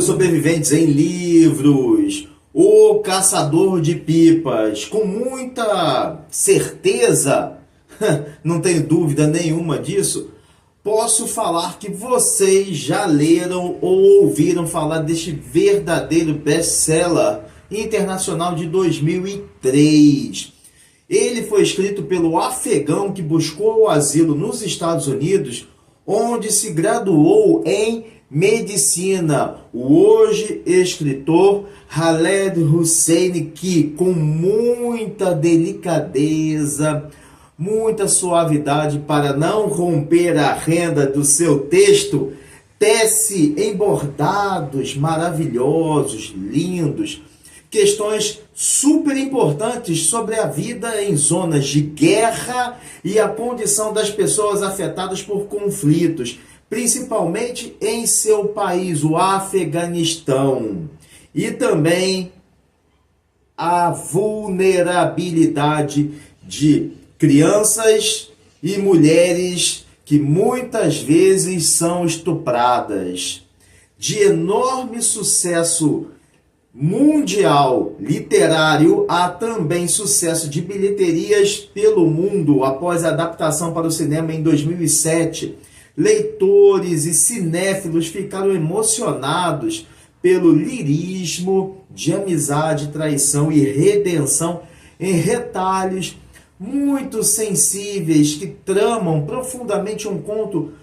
sobreviventes em livros, O Caçador de Pipas, com muita certeza, não tenho dúvida nenhuma disso, posso falar que vocês já leram ou ouviram falar deste verdadeiro best-seller internacional de 2003. Ele foi escrito pelo afegão que buscou o asilo nos Estados Unidos, onde se graduou em medicina, o hoje escritor Khaled Hosseini, que com muita delicadeza, muita suavidade para não romper a renda do seu texto, tece em bordados maravilhosos, lindos, questões super importantes sobre a vida em zonas de guerra e a condição das pessoas afetadas por conflitos, principalmente em seu país, o Afeganistão, e também a vulnerabilidade de crianças e mulheres que muitas vezes são estupradas. De enorme sucesso mundial literário, há também sucesso de bilheterias pelo mundo após a adaptação para o cinema em 2007. Leitores e cinéfilos ficaram emocionados pelo lirismo de amizade, traição e redenção em retalhos muito sensíveis que tramam profundamente um conto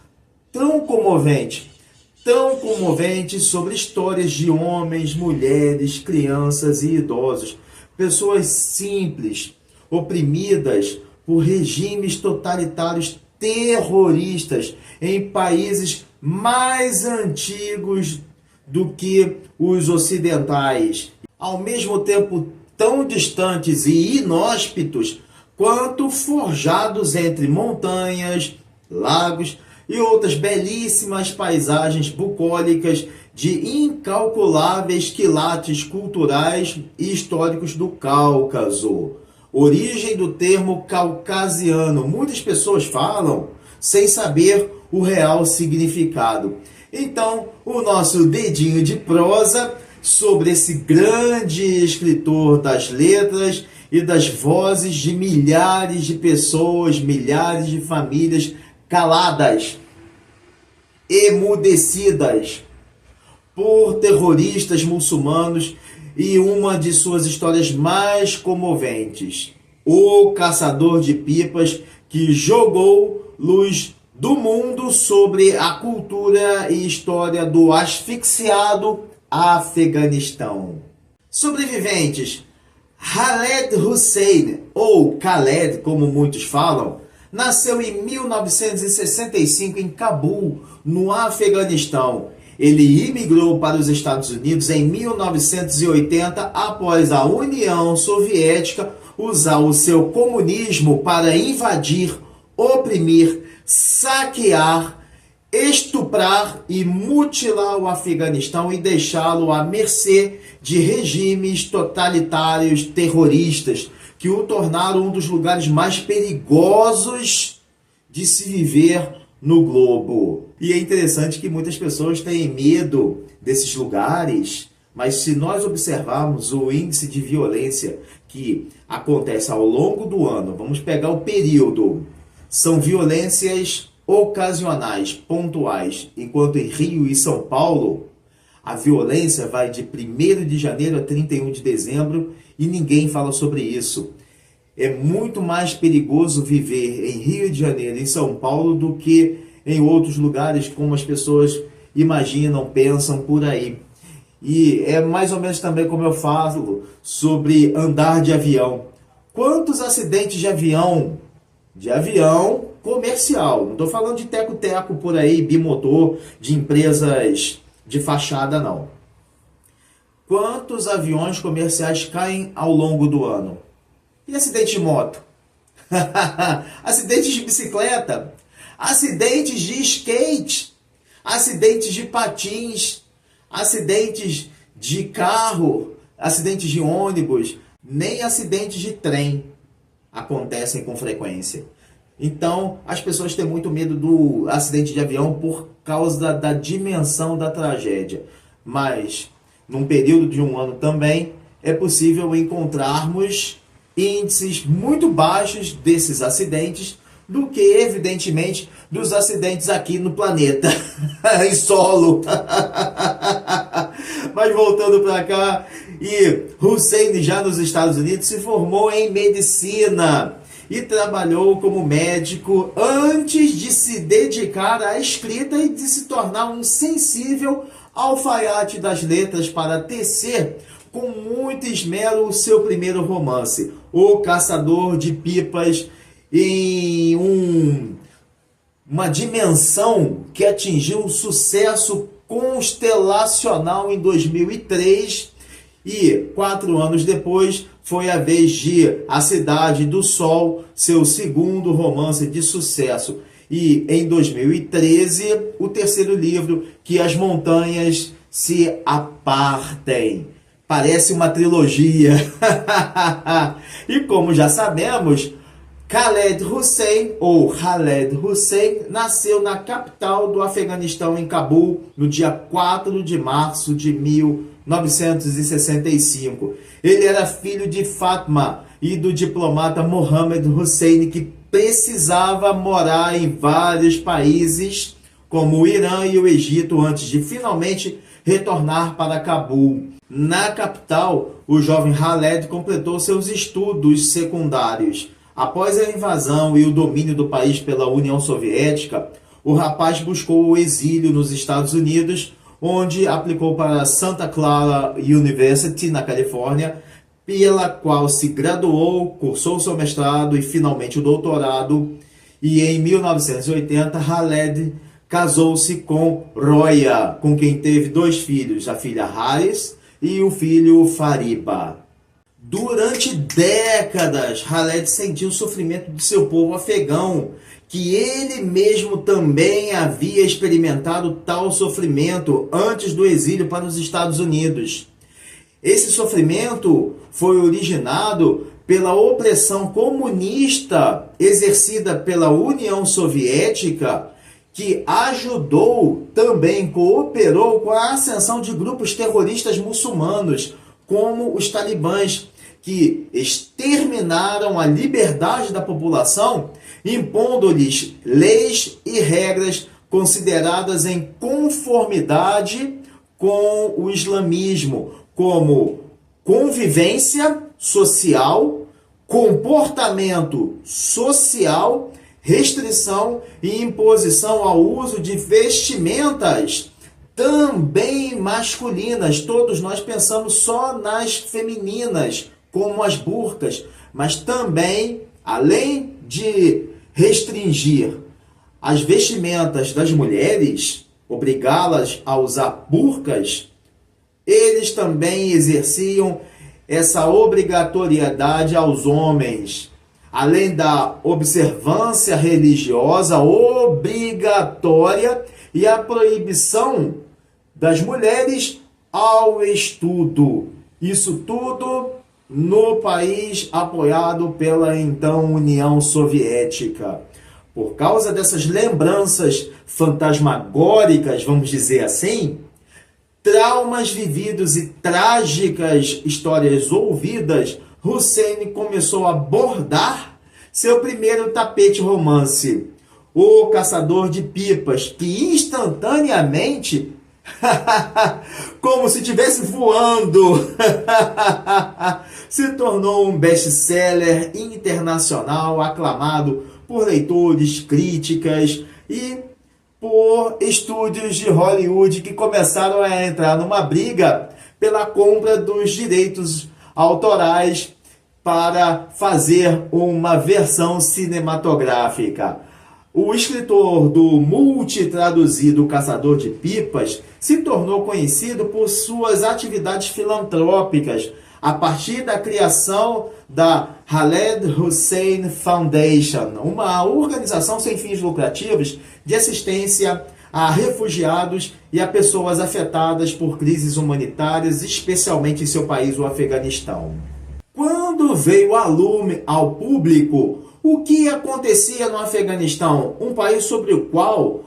tão comovente sobre histórias de homens, mulheres, crianças e idosos, pessoas simples, oprimidas por regimes totalitários terroristas em países mais antigos do que os ocidentais, ao mesmo tempo tão distantes e inóspitos quanto forjados entre montanhas, lagos e outras belíssimas paisagens bucólicas de incalculáveis quilates culturais e históricos do Cáucaso. Origem do termo caucasiano. Muitas pessoas falam sem saber o real significado. Então, o nosso dedinho de prosa sobre esse grande escritor das letras e das vozes de milhares de pessoas, milhares de famílias caladas, emudecidas por terroristas muçulmanos, e uma de suas histórias mais comoventes, O Caçador de Pipas, que jogou luz do mundo sobre a cultura e história do asfixiado Afeganistão. Sobreviventes. Khaled Hosseini, ou Khaled, como muitos falam, nasceu em 1965 em Cabul, no Afeganistão. Ele imigrou para os Estados Unidos em 1980 após a União Soviética usar o seu comunismo para invadir, oprimir, saquear, estuprar e mutilar o Afeganistão e deixá-lo à mercê de regimes totalitários terroristas que o tornaram um dos lugares mais perigosos de se viver no globo. E é interessante que muitas pessoas têm medo desses lugares, mas se nós observarmos o índice de violência que acontece ao longo do ano, vamos pegar o período, são violências ocasionais, pontuais, enquanto em Rio e São Paulo, a violência vai de 1º de janeiro a 31 de dezembro e ninguém fala sobre isso. É muito mais perigoso viver em Rio de Janeiro e em São Paulo do que em outros lugares, como as pessoas imaginam, pensam por aí. E é mais ou menos também como eu falo sobre andar de avião. Quantos acidentes de avião comercial, não estou falando de teco-teco por aí, bimotor, de empresas de fachada, não. Quantos aviões comerciais caem ao longo do ano? E acidente de moto? Acidentes de bicicleta? Acidentes de skate? Acidentes de patins? Acidentes de carro? Acidentes de ônibus? Nem acidentes de trem acontecem com frequência. Então, as pessoas têm muito medo do acidente de avião por causa da dimensão da tragédia. mas num período de um ano também é possível encontrarmos índices muito baixos desses acidentes do que, evidentemente, dos acidentes aqui no planeta, em solo. Mas voltando para cá, e Hussein, já nos Estados Unidos, se formou em medicina e trabalhou como médico antes de se dedicar à escrita e de se tornar um sensível alfaiate das letras para tecer com muito esmero o seu primeiro romance, O Caçador de Pipas, em uma dimensão que atingiu um sucesso constelacional em 2003, e 4 anos depois foi a vez de A Cidade do Sol, seu segundo romance de sucesso. E em 2013, o terceiro livro, Que as Montanhas se Apartem. Parece uma trilogia. E como já sabemos, Khaled Hossein, ou Khaled Hossein, nasceu na capital do Afeganistão, em Cabul, no dia 4 de março de 1965. Ele era filho de Fatma e do diplomata Mohammed Hossein, que precisava morar em vários países, como o Irã e o Egito, antes de finalmente retornar para Cabul. Na capital, o jovem Khaled completou seus estudos secundários. Após a invasão e o domínio do país pela União Soviética, o rapaz buscou o exílio nos Estados Unidos, onde aplicou para a Santa Clara University, na Califórnia, pela qual se graduou, cursou seu mestrado e finalmente o doutorado. E em 1980, Khaled casou-se com Roya, com quem teve 2 filhos, a filha Haris e o filho Fariba. Durante décadas, Khaled sentiu o sofrimento do seu povo afegão, que ele mesmo também havia experimentado tal sofrimento antes do exílio para os Estados Unidos. Esse sofrimento foi originado pela opressão comunista exercida pela União Soviética, que ajudou, também cooperou com a ascensão de grupos terroristas muçulmanos, como os talibãs, que exterminaram a liberdade da população, impondo-lhes leis e regras consideradas em conformidade com o islamismo, como convivência social, comportamento social, restrição e imposição ao uso de vestimentas também masculinas. Todos nós pensamos só nas femininas, como as burcas, mas também, além de restringir as vestimentas das mulheres, obrigá-las a usar burcas, eles também exerciam essa obrigatoriedade aos homens, além da observância religiosa obrigatória e a proibição das mulheres ao estudo. Isso tudo no país apoiado pela então União Soviética. Por causa dessas lembranças fantasmagóricas, vamos dizer assim, traumas vividos e trágicas histórias ouvidas, Hussein começou a bordar seu primeiro tapete romance, O Caçador de Pipas, que instantaneamente, como se estivesse voando, se tornou um best-seller internacional aclamado por leitores, críticas e por estúdios de Hollywood que começaram a entrar numa briga pela compra dos direitos autorais para fazer uma versão cinematográfica. O escritor do multitraduzido Caçador de Pipas se tornou conhecido por suas atividades filantrópicas a partir da criação da Khaled Hossein Foundation, uma organização sem fins lucrativos de assistência a refugiados e a pessoas afetadas por crises humanitárias, especialmente em seu país, o Afeganistão. Quando veio a lume ao público o que acontecia no Afeganistão, um país sobre o qual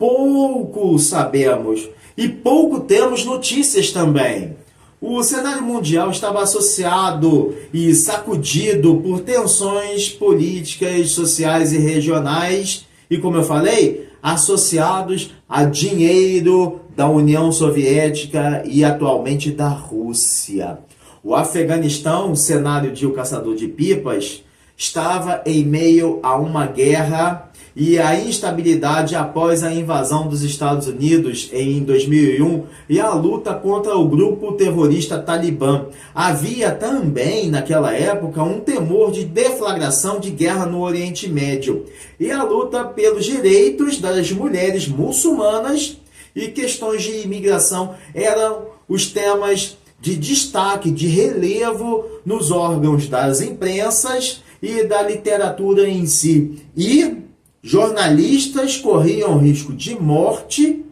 pouco sabemos e pouco temos notícias também. O cenário mundial estava associado e sacudido por tensões políticas, sociais e regionais, e como eu falei, associados a dinheiro da União Soviética e atualmente da Rússia. O Afeganistão, cenário de O Caçador de Pipas, estava em meio a uma guerra e a instabilidade após a invasão dos Estados Unidos em 2001 e a luta contra o grupo terrorista Talibã. Havia também, naquela época, um temor de deflagração de guerra no Oriente Médio e a luta pelos direitos das mulheres muçulmanas e questões de imigração eram os temas de destaque, de relevo nos órgãos das imprensas e da literatura em si. E jornalistas corriam risco de morte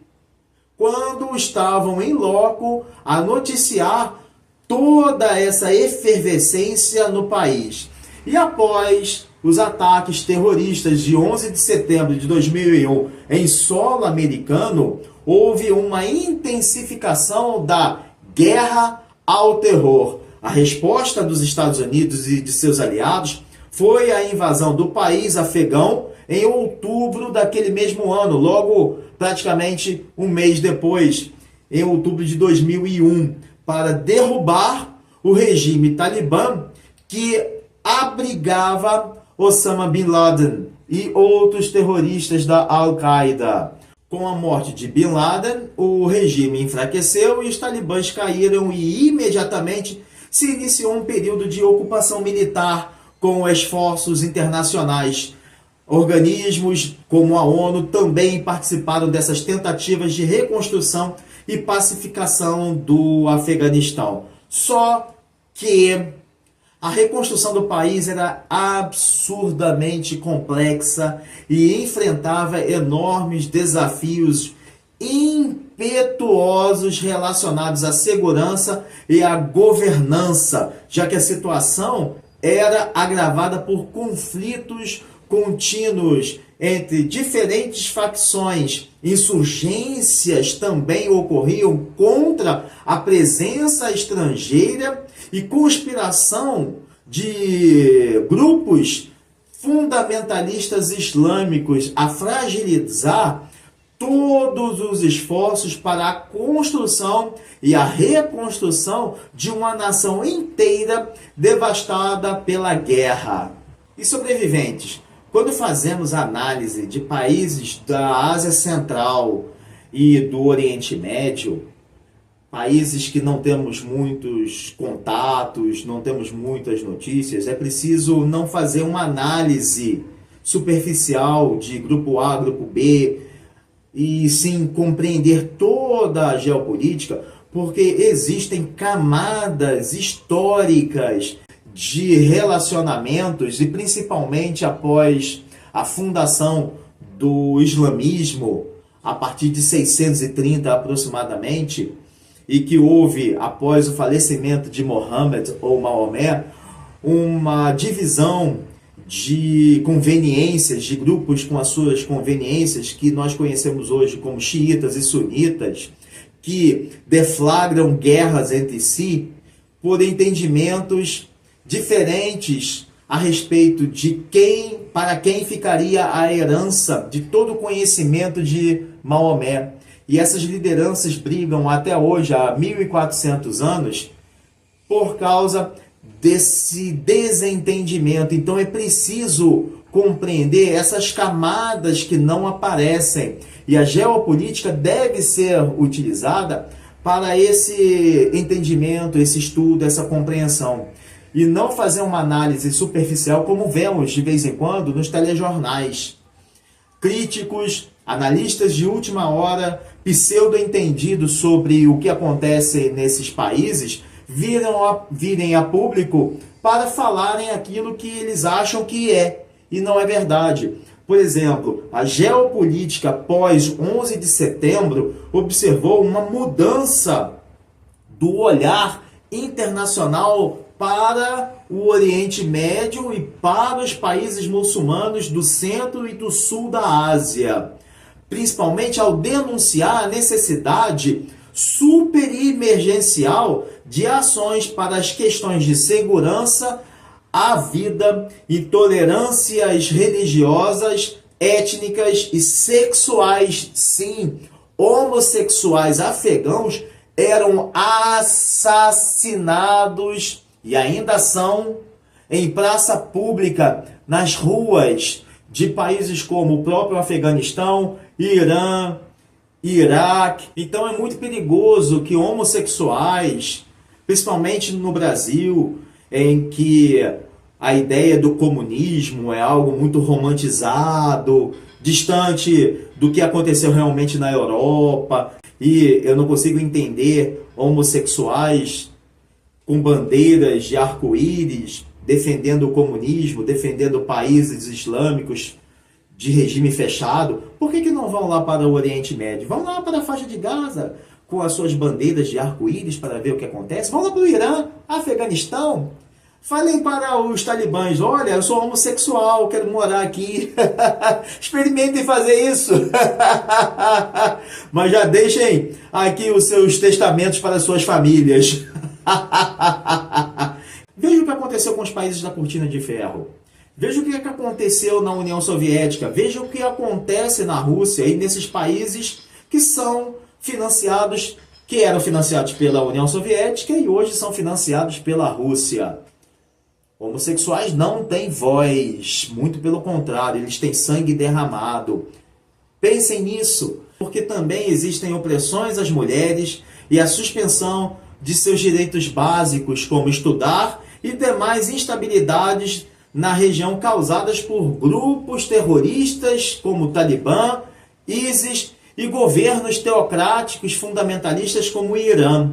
quando estavam em loco a noticiar toda essa efervescência no país. E após os ataques terroristas de 11 de setembro de 2001 em solo americano, houve uma intensificação da guerra ao terror. A resposta dos Estados Unidos e de seus aliados foi a invasão do país afegão em outubro daquele mesmo ano, logo praticamente um mês depois, em outubro de 2001, para derrubar o regime talibã que abrigava Osama Bin Laden e outros terroristas da Al-Qaeda. Com a morte de Bin Laden, o regime enfraqueceu e os talibãs caíram e imediatamente se iniciou um período de ocupação militar com esforços internacionais. Organismos como a ONU também participaram dessas tentativas de reconstrução e pacificação do Afeganistão. Só que a reconstrução do país era absurdamente complexa e enfrentava enormes desafios impetuosos relacionados à segurança e à governança, já que a situação era agravada por conflitos contínuos entre diferentes facções. Insurgências também ocorriam contra a presença estrangeira e conspiração de grupos fundamentalistas islâmicos a fragilizar todos os esforços para a construção e a reconstrução de uma nação inteira devastada pela guerra. E sobreviventes? Quando fazemos análise de países da Ásia Central e do Oriente Médio, países que não temos muitos contatos, não temos muitas notícias, é preciso não fazer uma análise superficial de grupo A, grupo B, e sim compreender toda a geopolítica, porque existem camadas históricas de relacionamentos, e principalmente após a fundação do islamismo, a partir de 630 aproximadamente, e que houve, após o falecimento de Mohammed ou Maomé, uma divisão de conveniências, de grupos com as suas conveniências, que nós conhecemos hoje como xiitas e sunitas, que deflagram guerras entre si por entendimentos diferentes a respeito de para quem ficaria a herança de todo o conhecimento de Maomé. E essas lideranças brigam até hoje, há 1400 anos, por causa desse desentendimento. Então é preciso compreender essas camadas que não aparecem. E a geopolítica deve ser utilizada para esse entendimento, esse estudo, essa compreensão. E não fazer uma análise superficial como vemos de vez em quando nos telejornais. Críticos, analistas de última hora, pseudo-entendidos sobre o que acontece nesses países, virem a público para falarem aquilo que eles acham que é, e não é verdade. Por exemplo, a geopolítica pós 11 de setembro observou uma mudança do olhar internacional para o Oriente Médio e para os países muçulmanos do centro e do sul da Ásia. principalmente ao denunciar a necessidade super emergencial de ações para as questões de segurança, à vida, intolerâncias religiosas, étnicas e sexuais. Sim, homossexuais afegãos eram assassinados e ainda são em praça pública, nas ruas de países como o próprio Afeganistão, Irã, Iraque. Então é muito perigoso que homossexuais, principalmente no Brasil, em que a ideia do comunismo é algo muito romantizado, distante do que aconteceu realmente na Europa, e eu não consigo entender homossexuais com bandeiras de arco-íris, defendendo o comunismo, defendendo países islâmicos de regime fechado. Por que não vão lá para o Oriente Médio? Vão lá para a faixa de Gaza com as suas bandeiras de arco-íris para ver o que acontece. Vão lá para o Irã, Afeganistão. Falem para os talibãs: olha, eu sou homossexual, quero morar aqui. Experimentem fazer isso. Mas já deixem aqui os seus testamentos para suas famílias. Veja o que aconteceu com os países da Cortina de Ferro. Veja o que aconteceu na União Soviética. Veja o que acontece na Rússia e nesses países que são financiados, que eram financiados pela União Soviética e hoje são financiados pela Rússia. Homossexuais não têm voz, muito pelo contrário, eles têm sangue derramado. Pensem nisso, porque também existem opressões às mulheres e a suspensão de seus direitos básicos, como estudar, e demais instabilidades na região causadas por grupos terroristas como o Talibã, ISIS e governos teocráticos fundamentalistas como o Irã.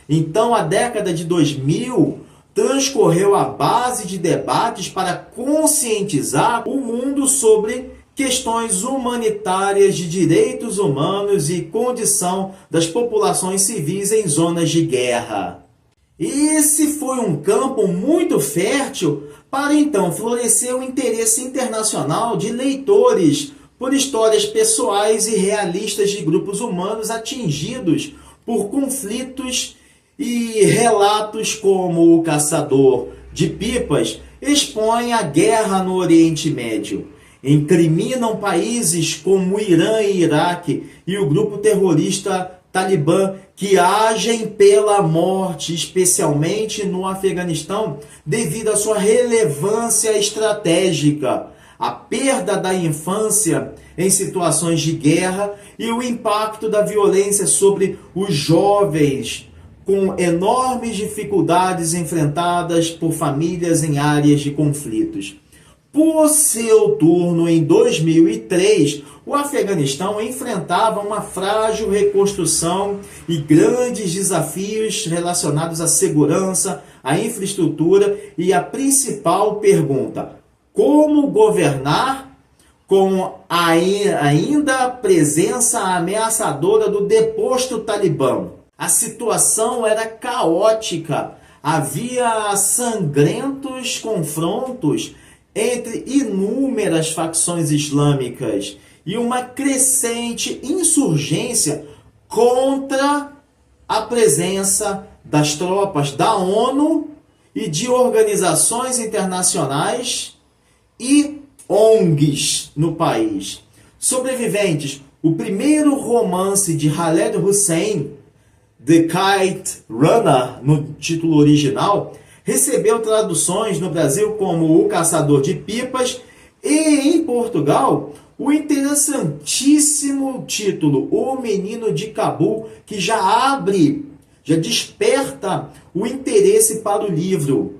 Então, a década de 2000 transcorreu à base de debates para conscientizar o mundo sobre questões humanitárias de direitos humanos e condição das populações civis em zonas de guerra. Esse foi um campo muito fértil para então florescer o interesse internacional de leitores por histórias pessoais e realistas de grupos humanos atingidos por conflitos, e relatos como O Caçador de Pipas expõem a guerra no Oriente Médio, incriminam países como Irã e Iraque e o grupo terrorista Talibã, que agem pela morte, especialmente no Afeganistão, devido à sua relevância estratégica, a perda da infância em situações de guerra e o impacto da violência sobre os jovens, com enormes dificuldades enfrentadas por famílias em áreas de conflitos. Por seu turno, em 2003, o Afeganistão enfrentava uma frágil reconstrução e grandes desafios relacionados à segurança, à infraestrutura e à principal pergunta: como governar com a ainda presença ameaçadora do deposto Talibã? A situação era caótica, havia sangrentos confrontos entre inúmeras facções islâmicas e uma crescente insurgência contra a presença das tropas da ONU e de organizações internacionais e ONGs no país. Sobreviventes: o primeiro romance de Khaled Hossein, The Kite Runner, no título original, recebeu traduções no Brasil como O Caçador de Pipas e, em Portugal, o interessantíssimo título O Menino de Cabul, que já desperta o interesse para o livro.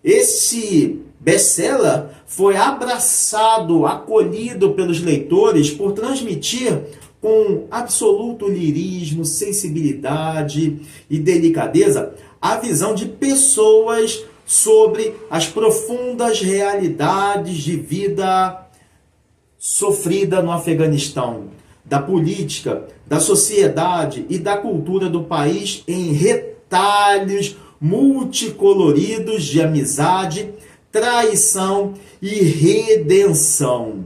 Esse best-seller foi abraçado, acolhido pelos leitores por transmitir com absoluto lirismo, sensibilidade e delicadeza a visão de pessoas sobre as profundas realidades de vida sofrida no Afeganistão, da política, da sociedade e da cultura do país em retalhos multicoloridos de amizade, traição e redenção.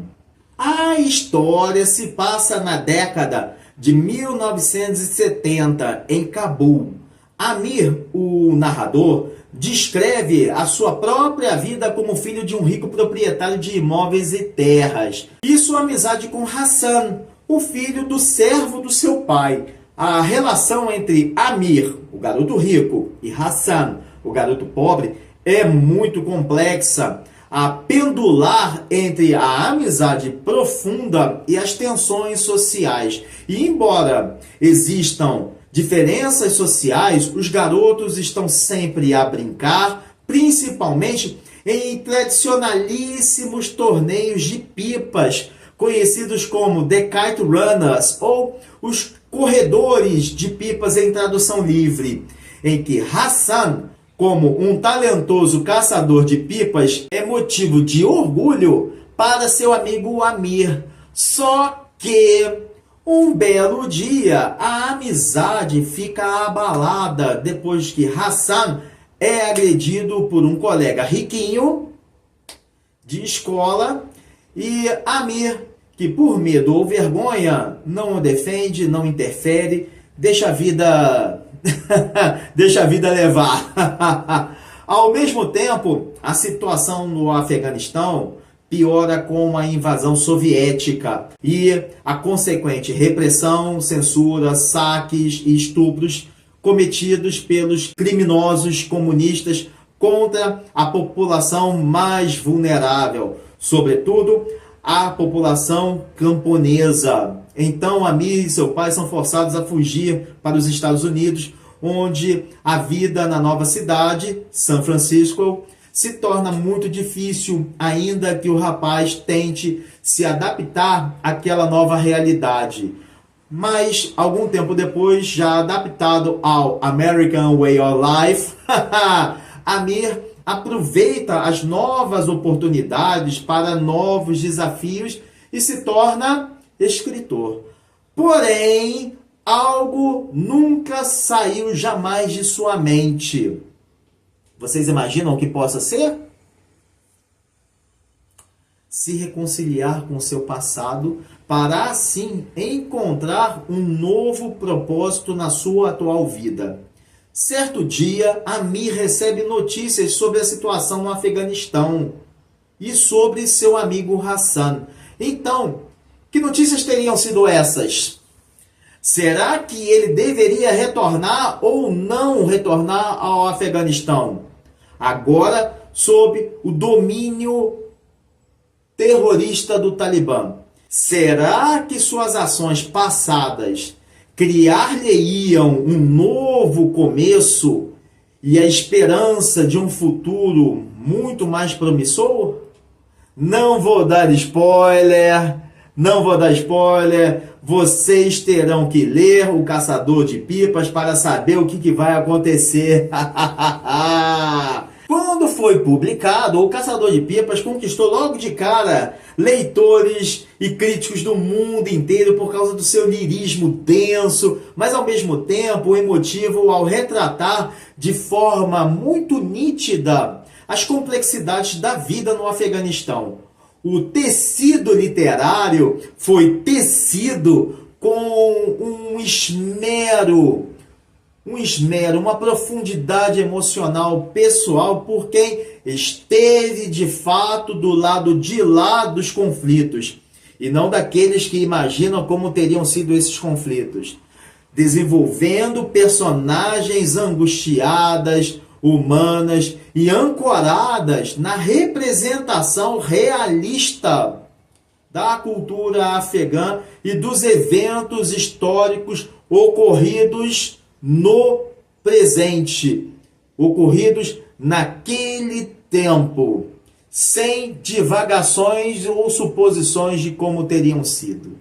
A história se passa na década de 1970, em Cabul. Amir, o narrador, descreve a sua própria vida como filho de um rico proprietário de imóveis e terras e sua amizade com Hassan, o filho do servo do seu pai. A relação entre Amir, o garoto rico, e Hassan, o garoto pobre, é muito complexa, a pendular entre a amizade profunda e as tensões sociais. E embora existam diferenças sociais, os garotos estão sempre a brincar, principalmente em tradicionalíssimos torneios de pipas, conhecidos como The Kite Runners, ou os corredores de pipas em tradução livre, em que Hassan, como um talentoso caçador de pipas, é motivo de orgulho para seu amigo Amir. Só que um belo dia a amizade fica abalada depois que Hassan é agredido por um colega riquinho de escola e Amir, que por medo ou vergonha não o defende, não interfere, deixa a vida deixa a vida levar. Ao mesmo tempo, a situação no Afeganistão piora com a invasão soviética e a consequente repressão, censura, saques e estupros cometidos pelos criminosos comunistas contra a população mais vulnerável, sobretudo a população camponesa. Então, Amir e seu pai são forçados a fugir para os Estados Unidos, onde a vida na nova cidade, São Francisco, se torna muito difícil, ainda que o rapaz tente se adaptar àquela nova realidade. Mas, algum tempo depois, já adaptado ao American Way of Life, Amir aproveita as novas oportunidades para novos desafios e se torna escritor. Porém, algo nunca saiu jamais de sua mente. Vocês imaginam o que possa ser? Se reconciliar com seu passado para assim encontrar um novo propósito na sua atual vida. Certo dia, Amir recebe notícias sobre a situação no Afeganistão e sobre seu amigo Hassan. Então, que notícias teriam sido essas? Será que ele deveria retornar ou não retornar ao Afeganistão? Agora, sob o domínio terrorista do Talibã. Será que suas ações passadas criar-lhe-iam um novo começo e a esperança de um futuro muito mais promissor? Não vou dar spoiler, vocês terão que ler O Caçador de Pipas para saber o que vai acontecer. Quando foi publicado, O Caçador de Pipas conquistou logo de cara leitores e críticos do mundo inteiro por causa do seu lirismo denso, mas ao mesmo tempo emotivo ao retratar de forma muito nítida as complexidades da vida no Afeganistão. O tecido literário foi tecido com um esmero, uma profundidade emocional pessoal por quem esteve de fato do lado de lá dos conflitos e não daqueles que imaginam como teriam sido esses conflitos, desenvolvendo personagens angustiadas, humanas e ancoradas na representação realista da cultura afegã e dos eventos históricos ocorridos no presente, ocorridos naquele tempo, sem divagações ou suposições de como teriam sido.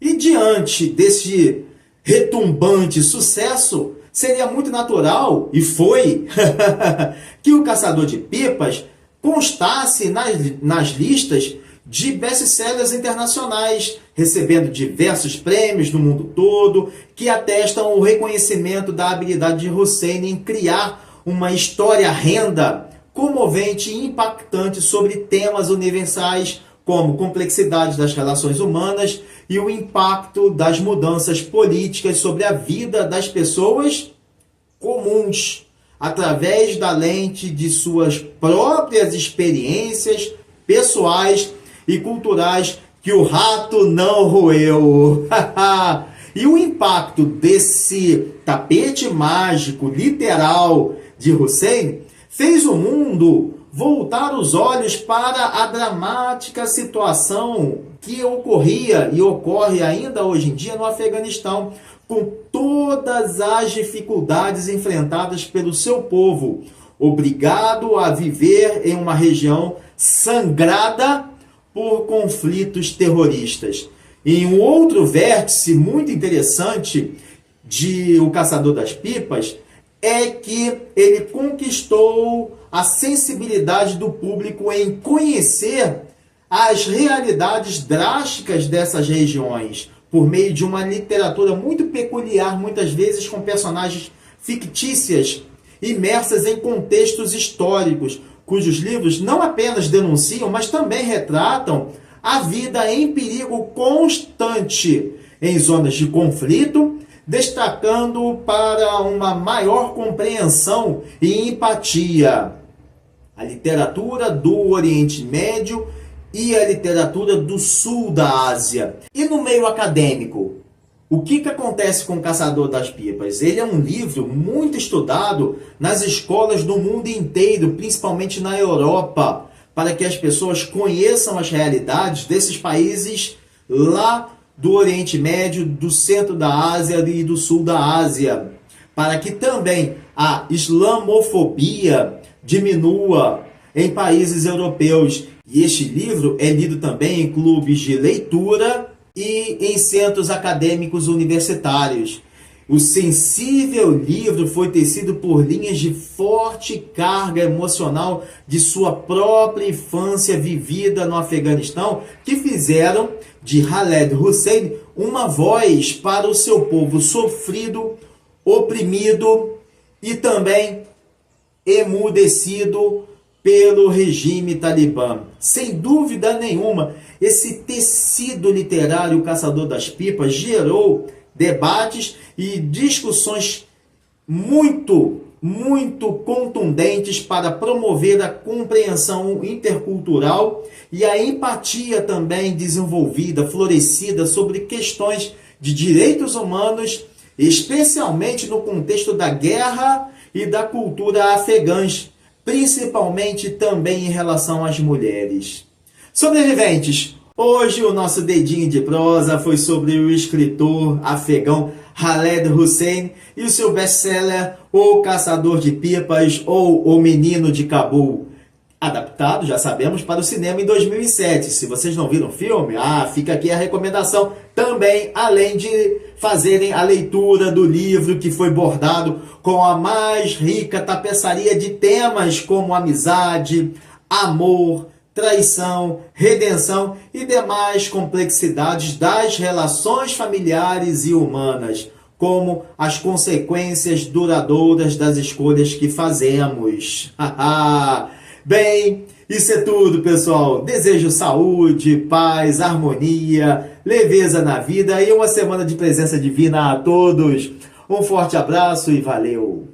E diante desse retumbante sucesso, seria muito natural, e foi, que O Caçador de Pipas constasse nas listas de best-sellers internacionais, recebendo diversos prêmios no mundo todo, que atestam o reconhecimento da habilidade de Hussein em criar uma história renda, comovente e impactante sobre temas universais como complexidade das relações humanas e o impacto das mudanças políticas sobre a vida das pessoas comuns, através da lente de suas próprias experiências pessoais e culturais que o rato não roeu. E o impacto desse tapete mágico literal de Hussein fez o mundo voltar os olhos para a dramática situação que ocorria e ocorre ainda hoje em dia no Afeganistão, com todas as dificuldades enfrentadas pelo seu povo, obrigado a viver em uma região sangrada por conflitos terroristas. Em um outro vértice muito interessante de O Caçador das Pipas é que ele conquistou a sensibilidade do público em conhecer as realidades drásticas dessas regiões, por meio de uma literatura muito peculiar, muitas vezes com personagens fictícias, imersas em contextos históricos, cujos livros não apenas denunciam, mas também retratam a vida em perigo constante em zonas de conflito, destacando para uma maior compreensão e empatia a literatura do Oriente Médio e a literatura do sul da Ásia. E no meio acadêmico, o que acontece com o Caçador das Pipas? Ele é um livro muito estudado nas escolas do mundo inteiro, principalmente na Europa, para que as pessoas conheçam as realidades desses países lá do Oriente Médio, do centro da Ásia e do sul da Ásia, para que também a islamofobia diminua em países europeus. E este livro é lido também em clubes de leitura e em centros acadêmicos universitários. O sensível livro foi tecido por linhas de forte carga emocional de sua própria infância vivida no Afeganistão, que fizeram de Khaled Hossein uma voz para o seu povo sofrido, oprimido e também emudecido pelo regime talibã. Sem dúvida nenhuma, esse tecido literário, O Caçador das Pipas, gerou debates e discussões muito contundentes para promover a compreensão intercultural e a empatia também desenvolvida, florescida sobre questões de direitos humanos, especialmente no contexto da guerra e da cultura afegãs, principalmente também em relação às mulheres. Sobreviventes, hoje o nosso dedinho de prosa foi sobre o escritor afegão Khaled Hossein e o seu best-seller O Caçador de Pipas ou O Menino de Cabul, adaptado, já sabemos, para o cinema em 2007. Se vocês não viram o filme, fica aqui a recomendação também, além de fazerem a leitura do livro que foi bordado com a mais rica tapeçaria de temas como amizade, amor, traição, redenção e demais complexidades das relações familiares e humanas, como as consequências duradouras das escolhas que fazemos. Bem, isso é tudo, pessoal. Desejo saúde, paz, harmonia, leveza na vida e uma semana de presença divina a todos. Um forte abraço e valeu!